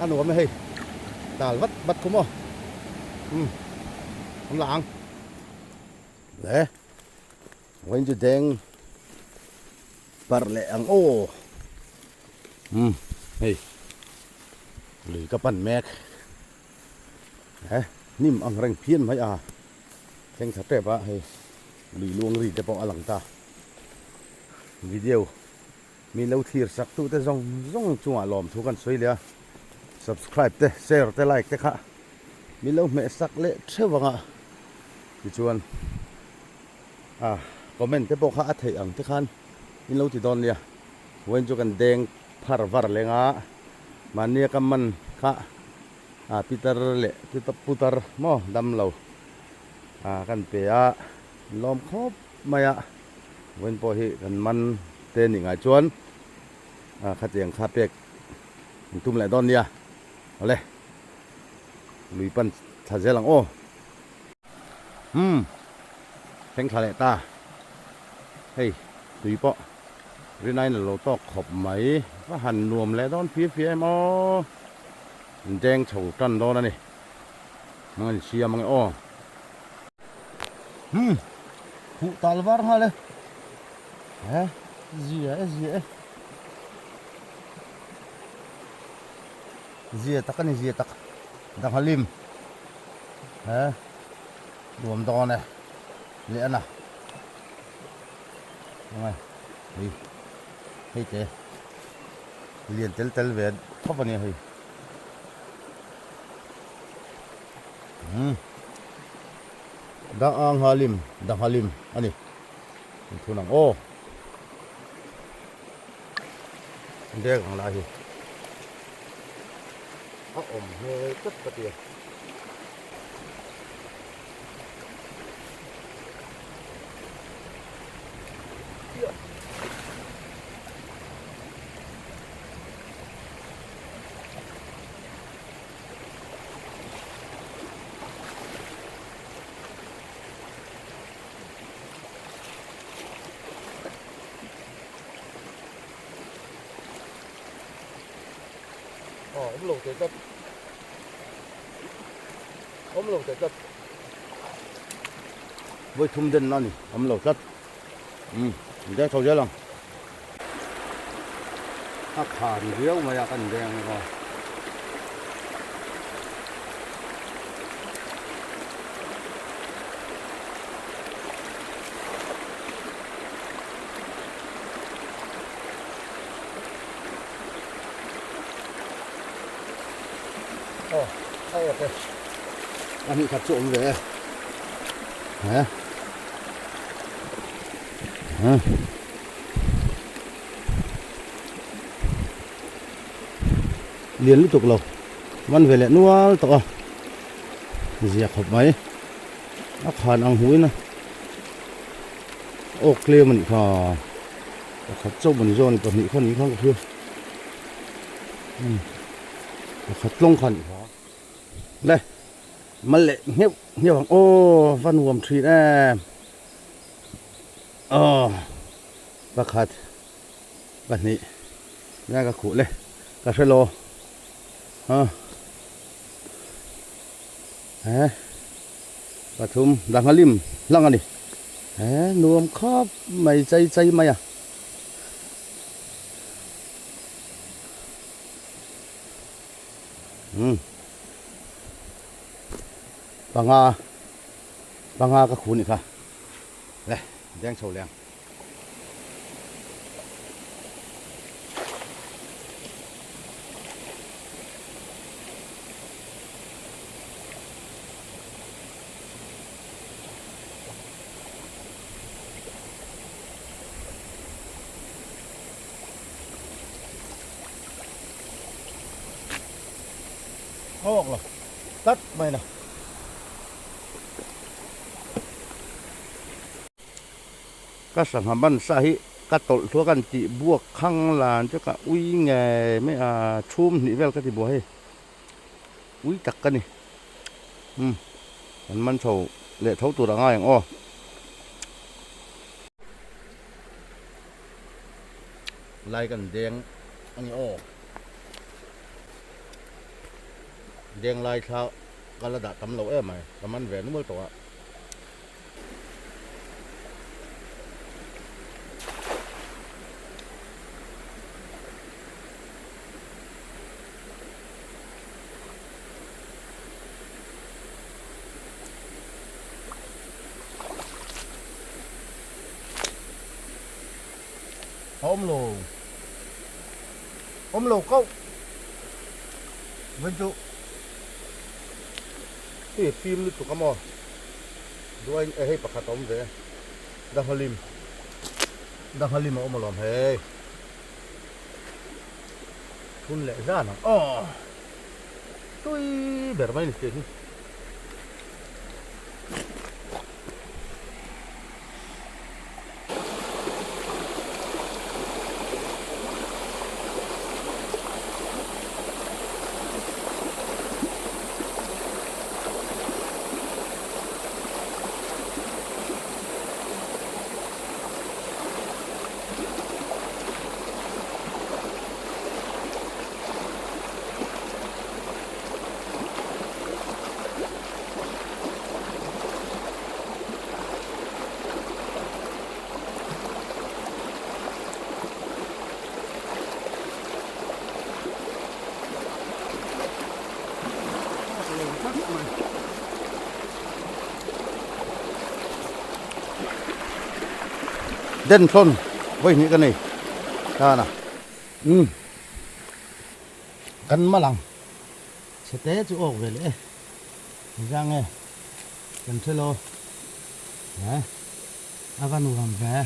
ăn uống mới hay tà vắt vắt không không không lạng đấy quên cho đen bật lẹ ăn ô hey lì cái pan mẹc đấy nim ăn răng phiên mấy à thanh thật đẹp á hay lì luôn lì để bỏ lằng ta video mi lâu thiệt sắc tu te rong rong chung à lòm thuกันสวยเลย subscribe te share te like te kha mi lo me sak le thewanga ti chuan comment te pokha a thei ang te khan mi lo ti don lia wen chu kan deng phar var lenga mania kam man kha peter le putar mo dam lo kan pe a lom khop maya wen po hi kan man te ni nga chuan kha tiang kha pek tum le don lia ole lui pan thà dễ lắm ô thanh thà lệ ta hey tùy bọ cái này là lỗ to khop mấy và hành nuồm lẽ đón phía em ô đen chầu trần đó này mang xia mang ô phụ tal var ha le hả gì zia tak ani zia tak dang halim ha luom do ne le ana ngai hei te liền tel về khop ani hei dang halim ani thu nang ô đe gang la hi ôm hơi tất cả tiền ôm lồng tới tất với thùng đen nó nè ôm lồng tất để thâu dễ lắm khả thì thiếu mà ya cần đen này rồi ok anh bị thật trộm về hả liền liên tục lầu văn về lại nuôi to diệt hộp máy ác hàn ăn húi nè ô clear mình khò thật trộm mình rồi còn nghĩ con gặp chưa thật lông khẩn đây mà lệ nhiều hàng ô văn huồng thủy em bác hạt bác nị ra cả cụ lên cà phê lô bà thum đang halim lăng anh đi nuông khóc mày chay mày à banga các khu này kha đây đang sầu leng ô rồi tắt mày nào ก็สังหาบันสาหิก็ตลทัวกันจีบวกข้างลานเจ้าก็อุ้ยไงไม่ชุ่มนี่เวลก็ที่บัวให้อุ้ยจักกันนี่มันโฉเละเท่าตัวละง่ายอย่างอ้อไล่กันแดงอันนี้อ้อแดงลายเช้าก็ระดับตำเราไหมแต่มันแหวนเมื่อตัวôm lô câu bên chỗ cái phim lúc tụi con mò đuôi anh hay bạc hạt ôm thế đang halim mà ôm mà làm hay phun lệ ra nó tôi bẻ máy này kìa đen thôn với những cái này ra nè cắn má lằng sẽ té chỗ ổ về lẽ ra nghe cần chơi lô đấy avan uram về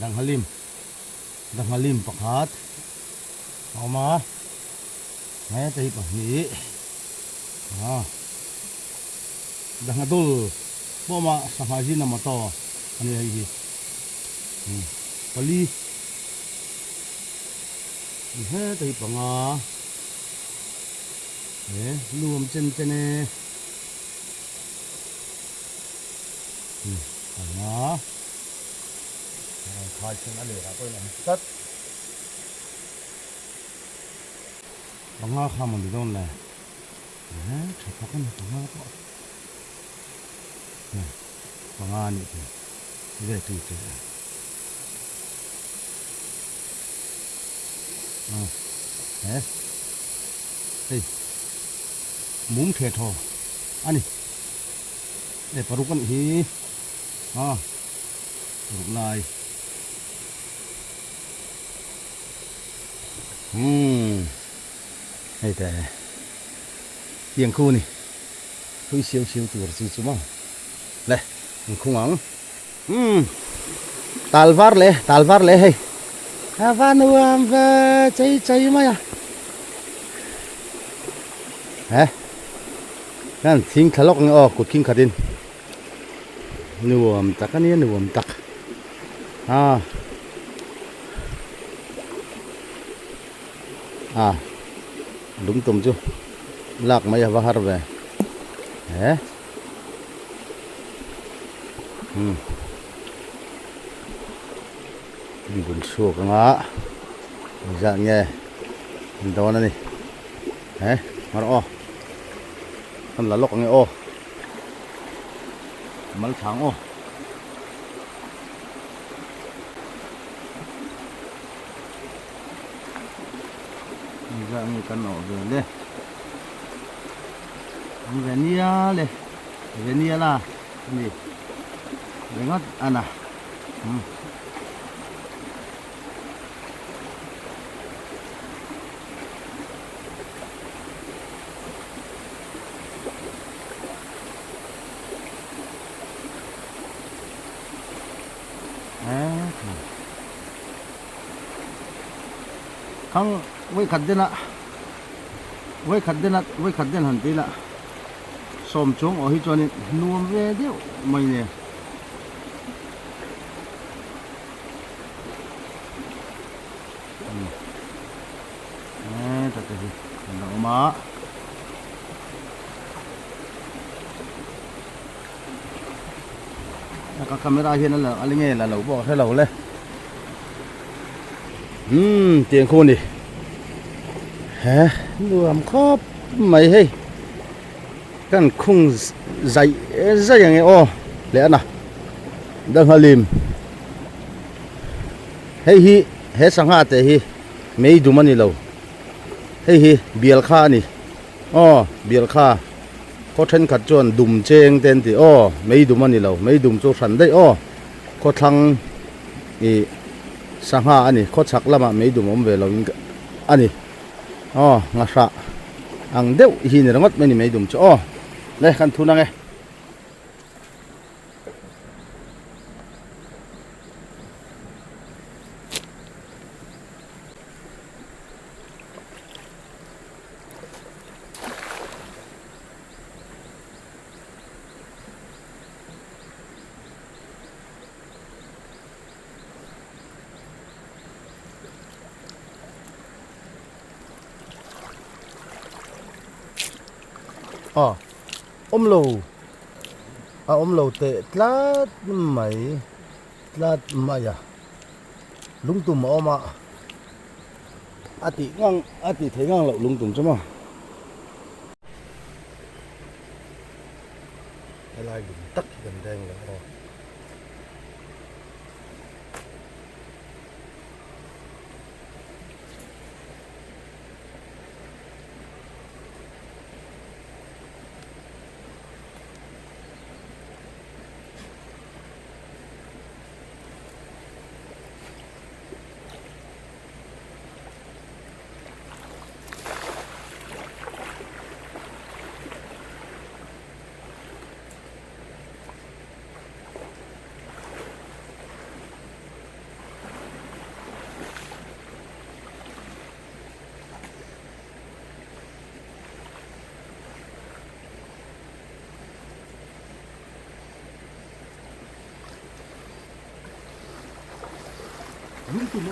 đang halim bạc hạtเอามาแม่ตีปะนี้ดังนั้นตัวพวกมาสหายจีนมาต่ออันนี้อะไรปลีแม่ตีปะงารวมเจนเนี่ยปะงาทายเช่นอะไรครับตัวนี้ตัดปะงาข้ามันดีตรงไหนใช่ปะกันปะงาปะปะงานี่เรื่องที่จะเฮ้ยมุ้งเททออันนี้ปรุกันฮีปรุกลายให้แต่เพียงคู่นี่คุยเชียวตัวสิจุ๊มั้งเลยคุ้งอังtalvar le hey avanu am ve cai ma ya kan thing thalok ng kut king khatin nuam tak ani nuam tak đúng tùm chứ lạc mấy vào har về buồn sụp ngã dạng nghe đó này mà nó con là lọc nghe mất tháng dạng như con nổ rồi đây về nia đây về nia là gì về ngót ăn à không với khẩn đến ạ với khẩn đến hẳn tí là xòm xuống ở hi cho nên nuông về điệu mày nè á các camera hiện là anh nghe là lẩu bò hay lẩu lên tiền khôn đi hả nuông khóc mày hay căn khung dày dàyอย่างเงี้ย ô lẽ nào đang hơi lim hey hi hết sang hạ thế hi mấy đứa mình lâu hey hi biel kha ni biel kha có thân khát chuan đùm chêng tên thì mấy đứa mình lâu mấy đùm cho sẵn đấy có thằng ý sang hạ anh có chắc lắm mà mấy đứa mình về lâu anh ngã sa ang đeo hi này ngót mấy đùm cho đây khăn thu năng nghe ôm lầu tệ lát mày à lung tum mà ati thấy ngang lậu lung tum chứ mà cái lai đừng tắt gần đen là lung tum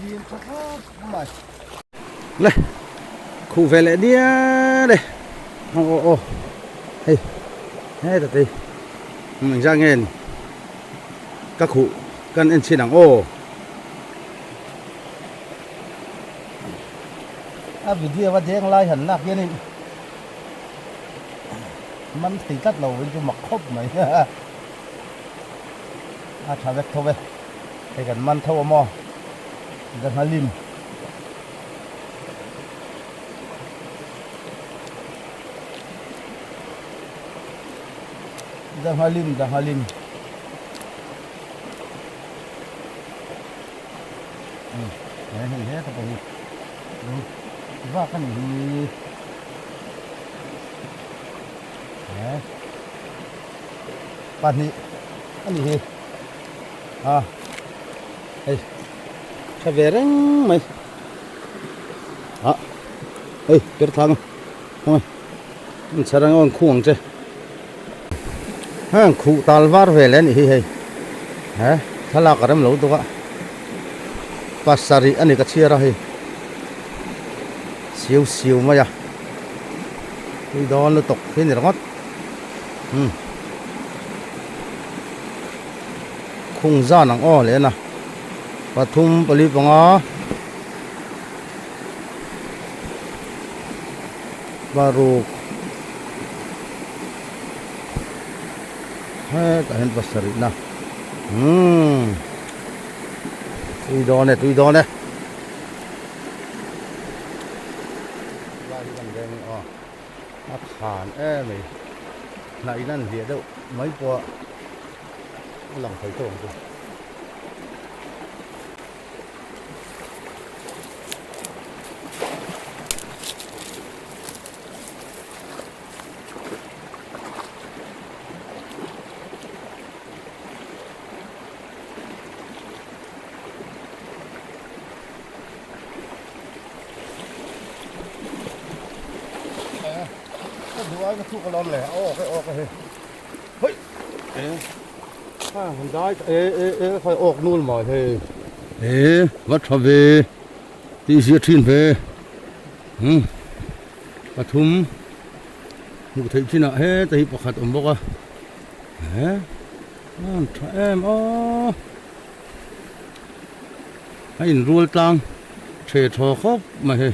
liền chắc mày này khu về lại đi đây hey hey tati mình ra nghe các cụ cần anh xin đằng video và tiếng lai hẳn nạp kia này mình thì cắt lầu với cho mặc khốp này chả biết thôi cái gần man thâu mò gần hai lim gần hai lim đấy hình thế thôi và cái này đấy bạn này anh gì ê sao về đấy mày ê cái thằng không mình sẽ đang on khuông chứ khu tal var về lên thì hả thà là cái đám lẩu tụi pasari anh ấy cái chia ra thì siêu mà ya đi đó nó tục thế này nó khung ra nắng lên nè và thum bali bằng baru kahen pasari na tui đó này nó khàn mày lạiนั่นเหี้ยđâu mấy qua lòng thấy tổn rồi cái thuốc cái lon lẻ cáiเฮ้ยมันได้ค่อยออกนู่นหมดวัดพระเวที่เสียทิ้นเพ ทุมมุกเทชินะเฮ้แต่ฮิปขัดบอกว่าเฮ้นั่นแอมอ๋อให้รัวตังเฉดทอครบมาเฮ้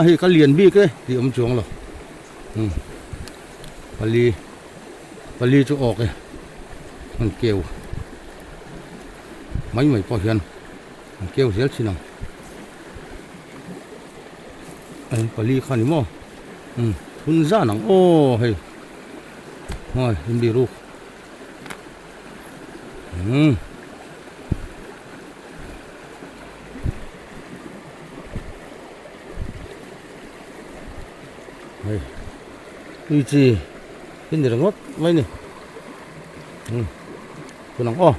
ให้ก็เรียนบีกเลยที่อมจวงหรอปลีจะออกเลยมันเกี่ยวไม่พอเห็นมันเกี่ยวเสียสิน้องปลีขันนี่มั้งทุนซ่านังโอ้เฮ้ยโอ้ยยินดีรู้เฮ้ยอีจียินดีรงดไว้นี่คุณน้องอ้อ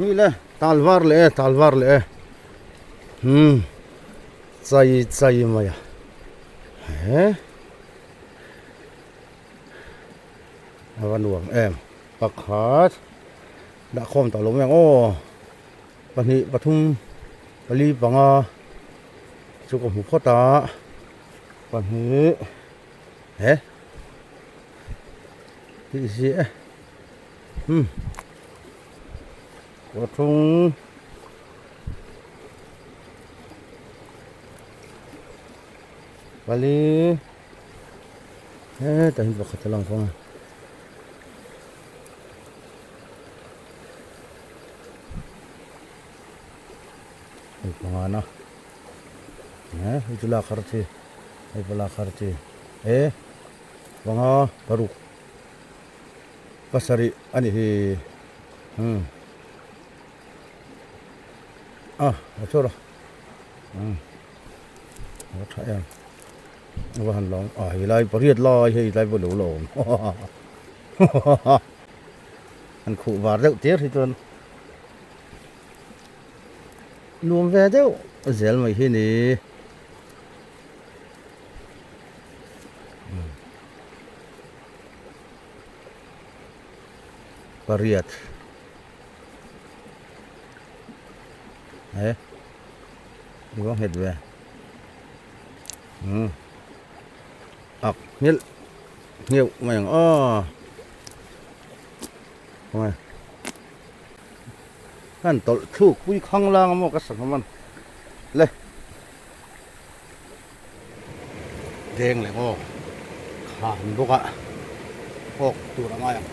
นี่แหละตัลวาร์เลยใจมาอย่าวันหลวงปักขาดด่าคมต่อลงอย่างโอ้ปันนี้ปทุมปลีปังสุกหูพ่อตาปันนี้ที่เสียปทุมปลีแต่ที่บอกจะลองฟังMana? Itulah kerja, itulah kerja. Banga baru. Pasari, ani macam lah. Macam yang, bahan long. Hilai periat lah, hilai bolu long. Anh khụ vào rượu tiết thì tuần. Luôn về đâu dẻo mày thế này Pariat đi có hết về nhiều mày màyกันตอทุกวิข้างล่างมันก็สักมันเลยแดงเลยโอ้ขาดบุกอะโอ้ตัวอะไรอ่ะ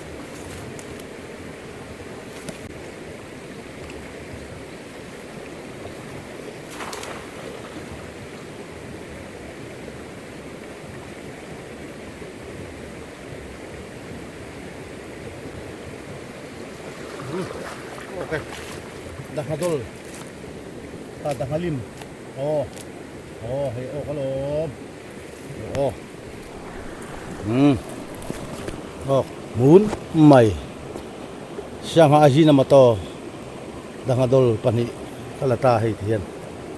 โอเคdah hadol dah halim oh hey kalom mun mai siang aji nama to dah hadol pani kalata hey thian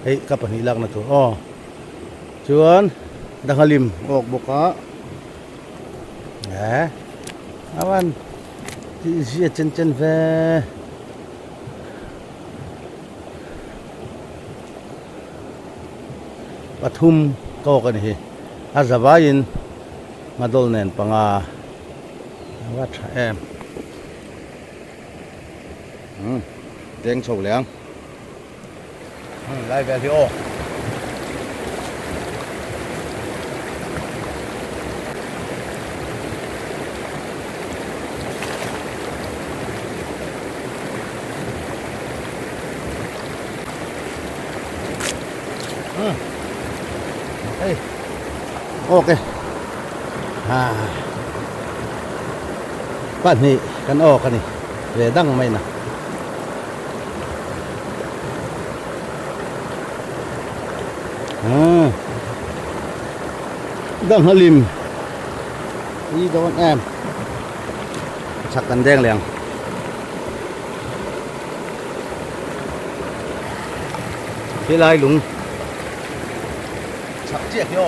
hey ka pani lak na to chuan dah halim boka awan ti sia chen veปทุมก็กันเหอาซาบายินมาดอลเนนปังวัดเตียงโฉวเหลียงไล่แวลิโอโอเคบ้านนี้กันออกกันนี่เรือดังไหมนะดังฮลิมนี่โดนชักกันแดงเหลืองที่ลายหลุงชักเจี๊ยกโย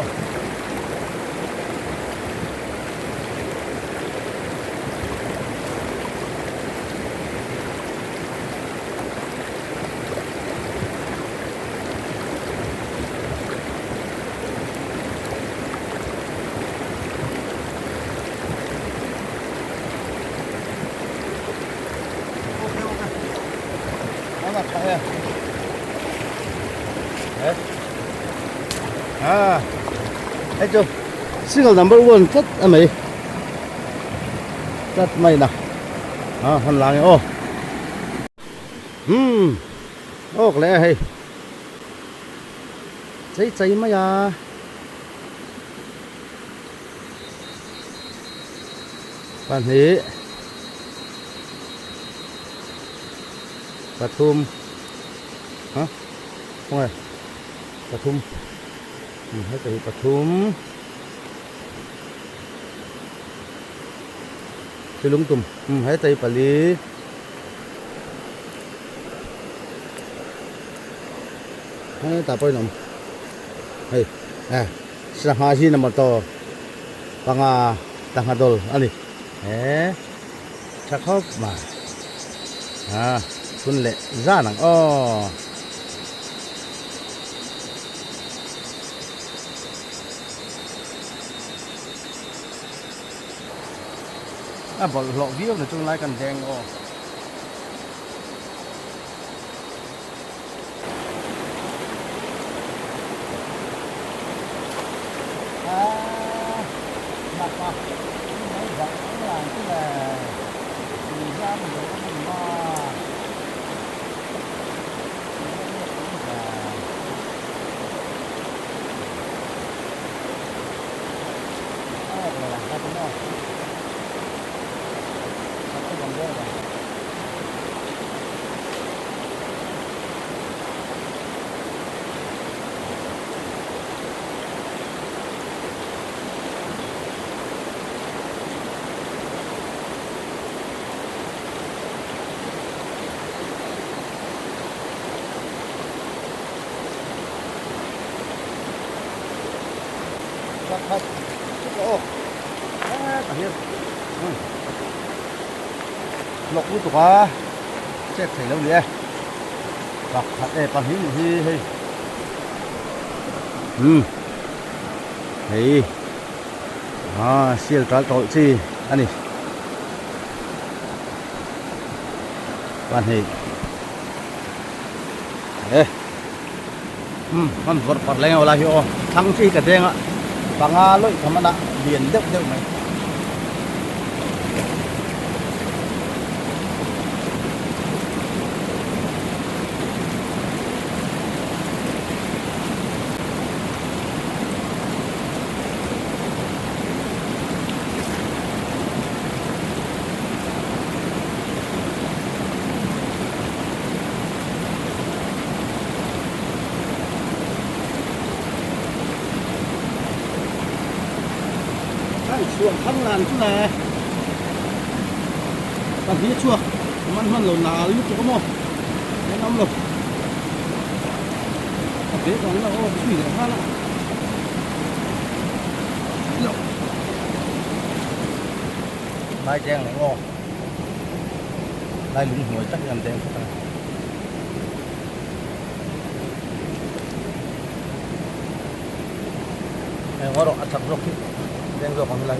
mặt phải đấy à thấy chưa single number one rất mày rất mày nào à phần làng ô ô cái này hay cháy cháy mà ya bạn thếปทุมฮะว่าไงปทุมให้ไปปทุมที่ลุงตุ่มให้ไปปารีให้ตาไปหนุ่มเฮ้ยสหายที่นำมาต่อปังอาตังหัดดอลอันนี้ชักเข้ามาคุณเละจ้าหนังบอกหลอกวิวเลยจงไล่กันแดงหนักมากไม่ดักไม่หลังที่แหละมีย่ามเลยก็มีมาthật ô cả hiên lộc của tụi quá chết thấy lâu đi gặp thật đẹp bằng hiên hi hi hey siêu trái tội chi anh đi bạn hiมันvật vật lên là hiểu thăng chi cả đen ạ bằng lối thầm đã liền đứt đứt mày chuột thăng làn chút này bằng phía chuộtมันมันหล่นหนาลูกจะก็มองแล้วน้ำหลบเด็กของเราก็ช่วยเหลือท่านละได้แจ้งหรือว่าได้ลุงหวยจักยำแดงเข้าไปไอ้ว่าเราอัดสับรกที่แดงเราของอะไร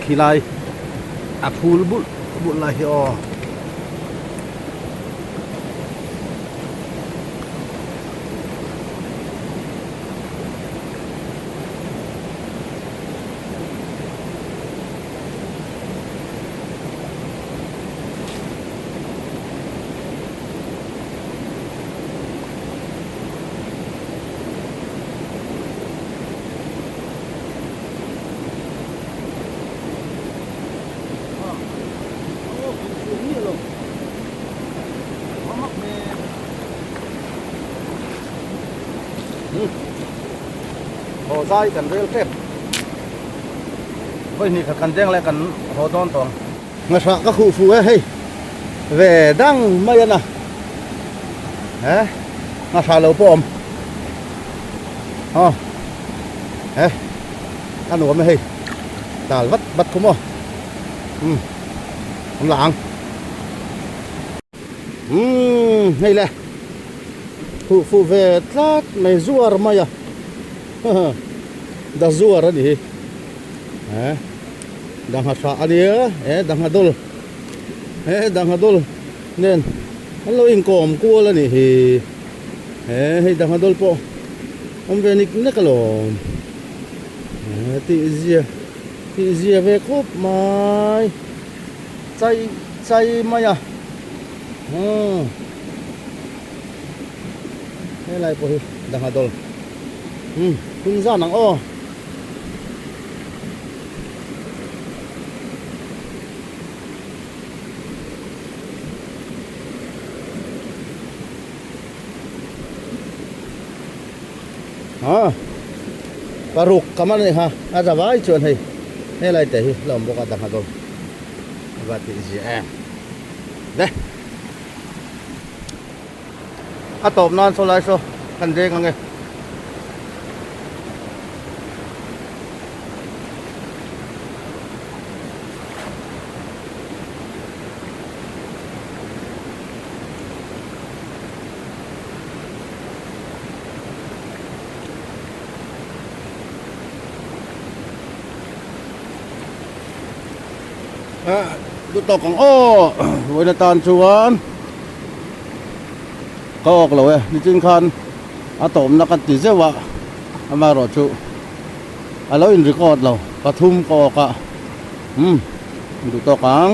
khi lai phul bul lai hi hồ dai cần rêu kép với nị cần đen lại cần hồ đòn tòng ngã sạ các khu phụ ấy về đang mấy anh à ngã sạ lẩu bom ăn uống mấy tal vắt vắt không mò không lạng hay là phụ về tát mày ruột mày à đã ruột rồi đi đang hạt phá đi đang hạt đôi đang hạt đôi nên anh lo in còm cua là nè hay đang hạt đôi po ông về nick nó cái lò thì gì về cốp mày chay mày à thế này po đang hạt đôi kun ra nắng o paruk kaman ni ha aja vai chuan hei he lai te hi lom boka dang ha dom va ti ji de a top non so lai so kan de ngangดูตกของวันตอนชวนก็ออกเลยนี่จริงคันอาตมนักกันตีเสียวะมารอชูแล้วอินริคอร์ดเราปทุมก็ออกดูตกของ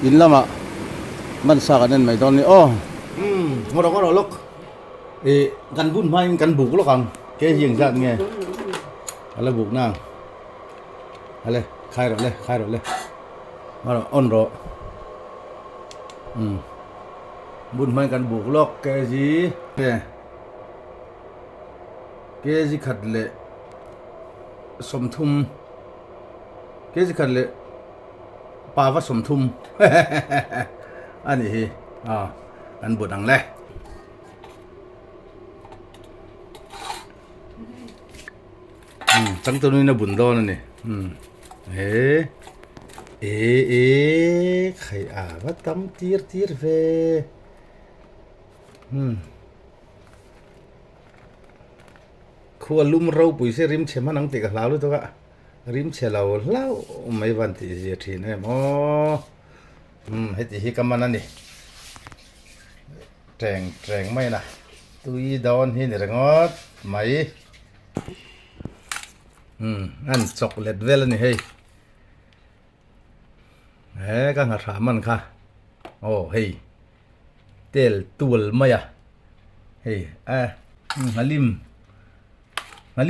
อินละมะมันสักกันไม่ตอนนี้เราก็รอลุกกันบุญไม่กันบุกลุกกันแกยิงจัดไงอะไรบุกนั่งอะไรใครหรอเลยมาหรออ่อนหรอบุญไม่กันบุกลอกแกจีขัดเละสมทุมแกจีขัดเละป่าวสมทุมอันนี้อันบุญอังเล่ตั้งตัวนี้นะบุญดอนนี่ใครว่าตั้มตีร์เวขวลุมเราปุยเสริมเชมันนังติกลาวรู้ตัวกะริมเชลาวลาวไม่วันที่จะทีนี่มให้ที่ฮิกำมันนั่นนี่แรงไม่นะตุยดอนหินแรงอดไม่อันช็อกโกแลตเวลนี่เฮ้ยก็หาถามมันค่ะโอ้เฮ้ยเตลตัวลมาอ่ะเฮ้ยงาลิ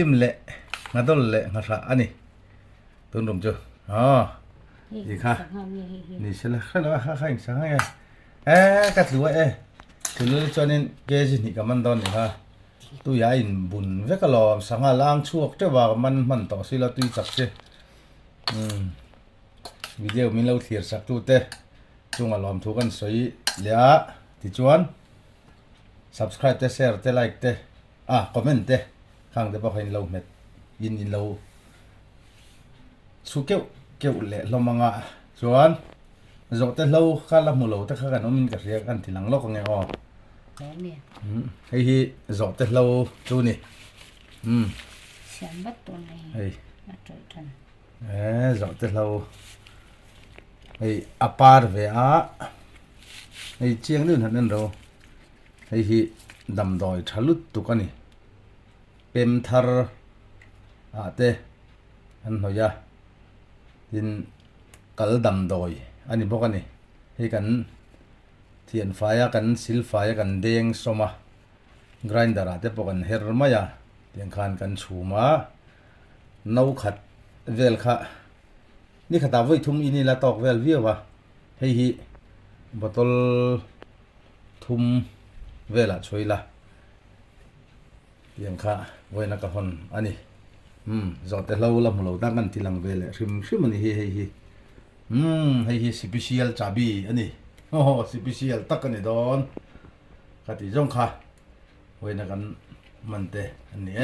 มเละงาต้นเละงาถาอันนี้ต้นรวมจ้ะดีค่ะนี่ใช่ละข้าเราข้าอีกสักไงกัดรู้คือจวนนี้เกจินี่กับมันตอนนี้ค่ะตัวยาอินบุญเวกลอสังหารล้างชั่วเจ้าว่ามันต่อสิเราตุยจับเจ้วิดีโอมีเราเทียร์สักตัวเต้จงอารมณ์ทุกันสวยเลี้ยติจวน subscribe เต้ share เต้ like เต้คอมเมนต์เต้ข้างเต้บอกให้เราเม็ดยินเราสู้เกี่ยวเละเรามังจวนจบเต้เราข้าละมูเราเต้ข้ากันน้องมินกับเรียกันทีหลังโลกไงให้จบเต้เราดูนี่ฉันบัดตัวนี้มาจอยกันจบเต้เราอปาร์เวเชียงนู่นนั่นเราดำดอยทะลุตุกันนี่เป็นทาร์เต้อันหัวยาดินกัลดำดอยอันนี้บอกกันนี่กันเทียนไฟกันซิลไฟกันแดงสมา grinder เต้บอกกันเฮอร์มายาเตียงคานกันชูมาเน่าขัดเวลค่ะนี่ขตาไว้ทุ่มอินี่ละตอกเวลวิววะบอตลทุ่มเวลาช่วยละยังค่ะไว้นักฮอนอันนี้จอดแต่เราละเราตั้งกันที่หลังเวลริมมันนี่special จับบีอันนี้special ตักกันนี่ดอนกติจงค่ะไว้นักกันมันเตอันนี้